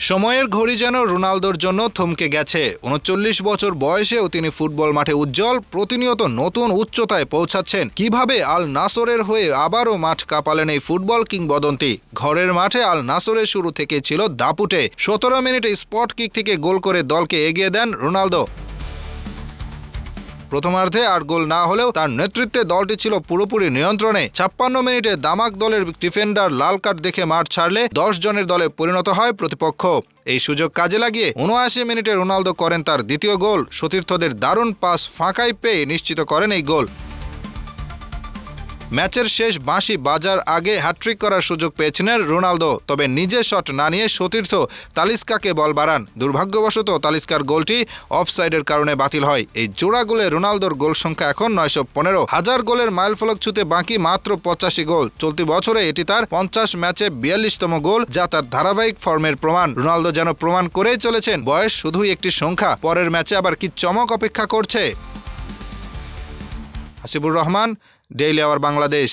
সময়ের ঘড়ি যেন রোনালদোর জন্য থমকে গেছে। ৩৯ বছর বয়সেও তিনি ফুটবল মাঠে উজ্জ্বল, প্রতিনিয়ত নতুন উচ্চতায় পৌঁছাচ্ছেন। কিভাবে আল নাসরের হয়ে আবারও মাঠ কাঁপালেন এই ফুটবল কিংবদন্তি। ঘরের মাঠে আল নাসরের শুরু থেকে ছিল দাপুটে। ১৭ মিনিটে স্পট কিক থেকে গোল করে দলকে এগিয়ে দেন রোনালদো। প্রথমার্ধে আর গোল না হলেও তার নেতৃত্বে দলটি ছিল পুরোপুরি নিয়ন্ত্রণে। ৫৬ মিনিটে দামাক দলের ডিফেন্ডার লাল কার্ড দেখে মাঠ ছাড়লে ১০ জনের দলে পরিণত হয় প্রতিপক্ষ। এই সুযোগ কাজে লাগিয়ে ৭৯ মিনিটে রোনালদো করেন তার দ্বিতীয় গোল। সতীর্থদের দারুণ পাস ফাঁকায় পেয়ে নিশ্চিত করেন এই গোল। ম্যাচের শেষ বাঁশি বাজার আগে হ্যাট্রিক করার সুযোগ পেয়েছিলেন রোনালদো, তবে নিজে শট না নিয়ে সতীর্থ তালিস্কাকে বল বাড়ান। দুর্ভাগ্যবশত তালিস্কার গোলটি অফসাইডের কারণে বাতিল হয়। এই জোড়া গোলে রোনালদোর গোল সংখ্যা এখন ৯১৫। ১০০০ গোলের মাইলফলক ছুঁতে বাকি মাত্র ৮৫ গোল। চলতি বছরে এটি তার ৫০ ম্যাচে ৪২তম গোল, যা তার ধারাবাহিক ফর্মের প্রমাণ। রোনালদো যেন প্রমাণ করেই চলেছেন বয়স শুধুই একটি সংখ্যা। পরের ম্যাচে আবার কি চমক অপেক্ষা করছে। Hasibur Rahman, daily our Bangladesh.